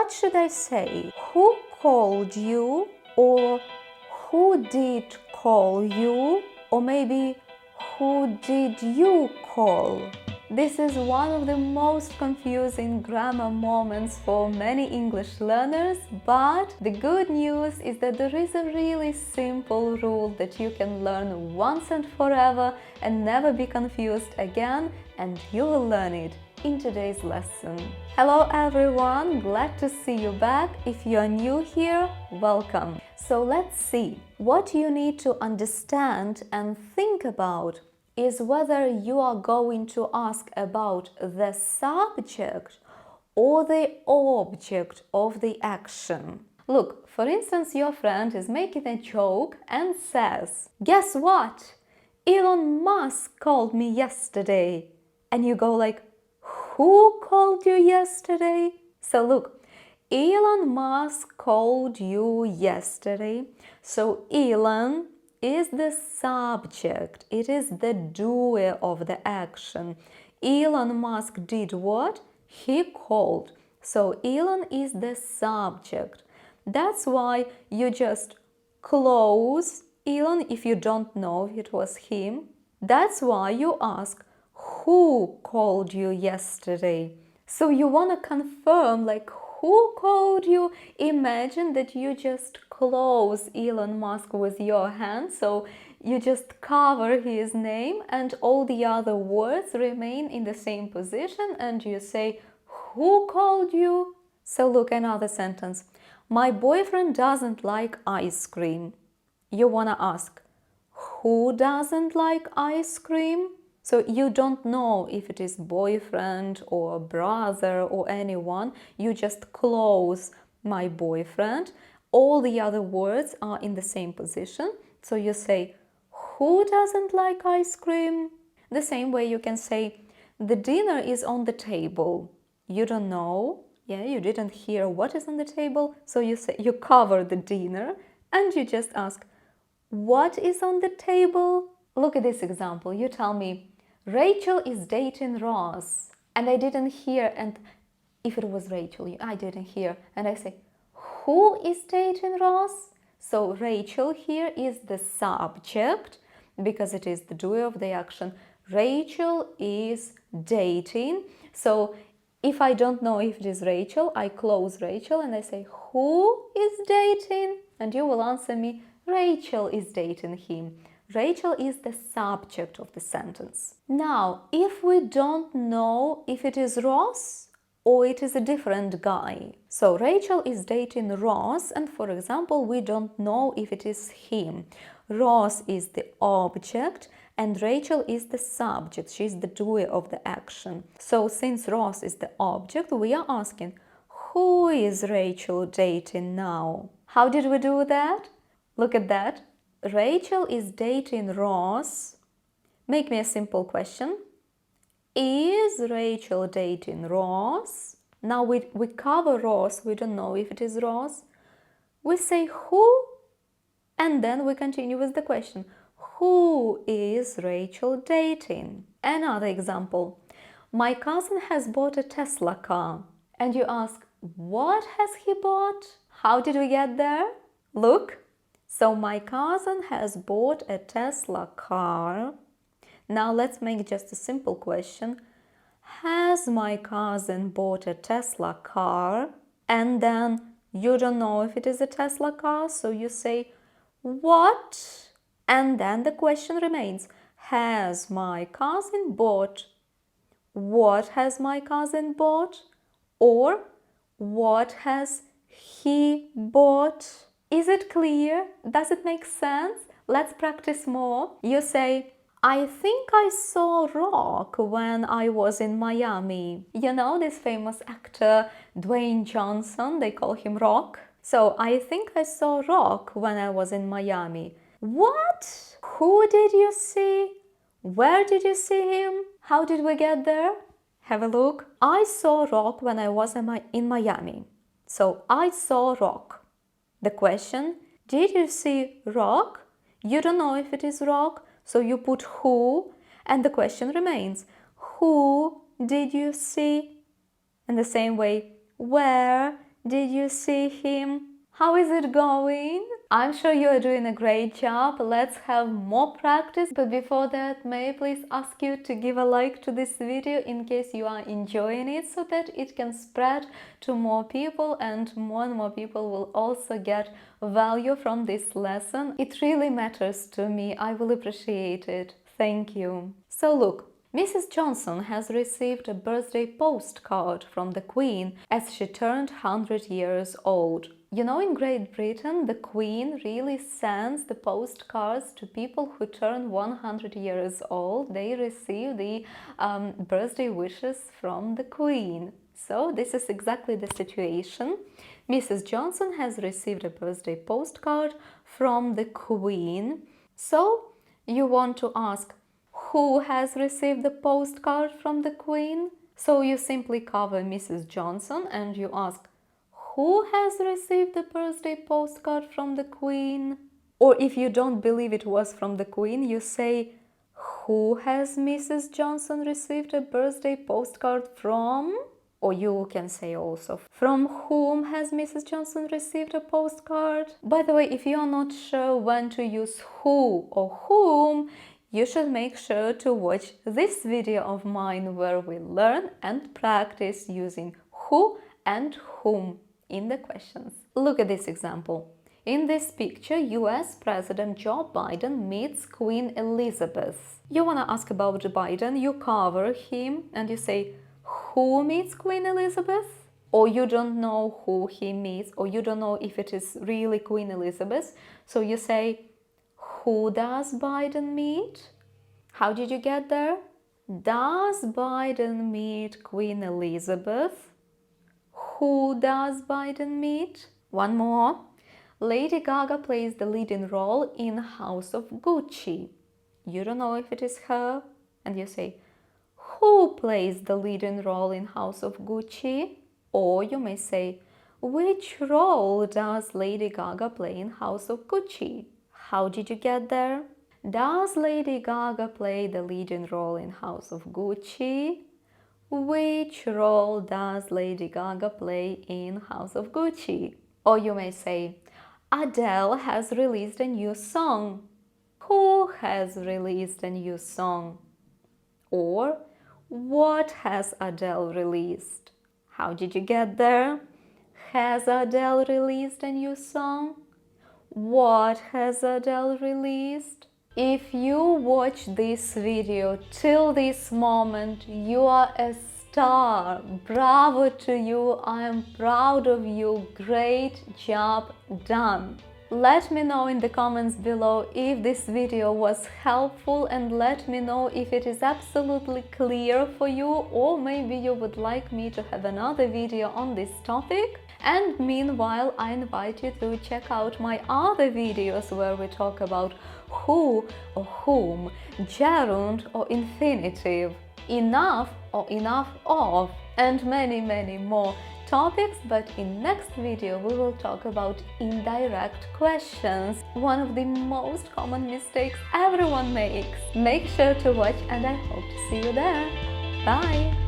what should I say? Who called you? Or who did call you? Or maybe who did you call? This is one of the most confusing grammar moments for many English learners, but the good news is that there is a really simple rule that you can learn once and forever and never be confused again, and you will learn it in today's lesson. Hello everyone, glad to see you back. If you are new here, welcome. So let's see. What you need to understand and think about is whether you are going to ask about the subject or the object of the action. Look, for instance, your friend is making a joke and says, "Guess what? Elon Musk called me yesterday." And you go like, "Who called you yesterday?" So look, Elon Musk called you yesterday. So Elon is the subject. It is the doer of the action. Elon Musk did what? He called. So Elon is the subject. That's why you just close Elon if you don't know if it was him. That's why you ask, who called you yesterday? So you want to confirm, like, who called you? Imagine that you just close Elon Musk with your hand, so you just cover his name and all the other words remain in the same position, and you say, who called you? So look, another sentence. My boyfriend doesn't like ice cream. You want to ask, who doesn't like ice cream? So you don't know if it is boyfriend or brother or anyone. You just close my boyfriend. All the other words are in the same position. So you say, who doesn't like ice cream? The same way you can say, the dinner is on the table. You don't know. Yeah, you didn't hear what is on the table. So you say, you cover the dinner and you just ask, what is on the table? Look at this example. You tell me, Rachel is dating Ross. And I didn't hear, and if it was Rachel, I didn't hear. And I say, who is dating Ross? So Rachel here is the subject because it is the doer of the action. Rachel is dating. So if I don't know if it is Rachel, I close Rachel and I say, who is dating? And you will answer me, Rachel is dating him. Rachel is the subject of the sentence. Now, if we don't know if it is Ross or it is a different guy. So Rachel is dating Ross, and for example, we don't know if it is him. Ross is the object and Rachel is the subject. She's the doer of the action. So since Ross is the object, we are asking, who is Rachel dating now? How did we do that? Look at that. Rachel is dating Ross. Make me a simple question. Is Rachel dating Ross? Now we cover Ross. We don't know if it is Ross. We say who, and then we continue with the question. Who is Rachel dating? Another example. My cousin has bought a Tesla car. And you ask, what has he bought? How did we get there? Look. So my cousin has bought a Tesla car. Now let's make just a simple question. Has my cousin bought a Tesla car? And then you don't know if it is a Tesla car, so you say, what? And then the question remains, has my cousin bought? What has my cousin bought? Or what has he bought? Is it clear? Does it make sense? Let's practice more. You say, I think I saw Rock when I was in Miami. You know this famous actor Dwayne Johnson, they call him Rock. So I think I saw Rock when I was in Miami. What? Who did you see? Where did you see him? How did we get there? Have a look. I saw Rock when I was in Miami. So I saw Rock. The question, did you see Rock? You don't know if it is Rock, so you put who, and the question remains, who did you see? In the same way, where Did you see him? How is it going? I'm sure you are doing a great job. Let's have more practice. But before that, may I please ask you to give a like to this video in case you are enjoying it, so that it can spread to more people and more people will also get value from this lesson. It really matters to me. I will appreciate it. Thank you. So look, Mrs. Johnson has received a birthday postcard from the Queen as she turned 100 years old. You know, in Great Britain, the Queen really sends the postcards to people who turn 100 years old. They receive the birthday wishes from the Queen. So this is exactly the situation. Mrs. Johnson has received a birthday postcard from the Queen. So you want to ask, who has received the postcard from the Queen? So you simply cover Mrs. Johnson and you ask, who has received the birthday postcard from the Queen? Or if you don't believe it was from the Queen, you say, who has Mrs. Johnson received a birthday postcard from? Or you can say also, from whom has Mrs. Johnson received a postcard? By the way, if you are not sure when to use who or whom, you should make sure to watch this video of mine where we learn and practice using who and whom in the questions. Look at this example. In this picture, US President Joe Biden meets Queen Elizabeth. You want to ask about Biden, you cover him and you say, who meets Queen Elizabeth? Or you don't know who he meets, or you don't know if it is really Queen Elizabeth. So you say, who does Biden meet? How did you get there? Does Biden meet Queen Elizabeth? Who does Biden meet? One more. Lady Gaga plays the leading role in House of Gucci. You don't know if it is her, and you say, who plays the leading role in House of Gucci? Or you may say, which role does Lady Gaga play in House of Gucci? How did you get there? Does Lady Gaga play the leading role in House of Gucci? Which role does Lady Gaga play in House of Gucci? Or you may say, Adele has released a new song. Who has released a new song? Or, what has Adele released? How did you get there? Has Adele released a new song? What has Adele released? If you watch this video till this moment, you are a star. Bravo to you. I am proud of you. Great job done. Let me know in the comments below if this video was helpful, and let me know if it is absolutely clear for you, or maybe you would like me to have another video on this topic. And meanwhile, I invite you to check out my other videos where we talk about who or whom, gerund or infinitive, enough or enough of, and many more topics. But in next video we will talk about indirect questions, one of the most common mistakes everyone makes. Make sure to watch and I hope to see you there. Bye!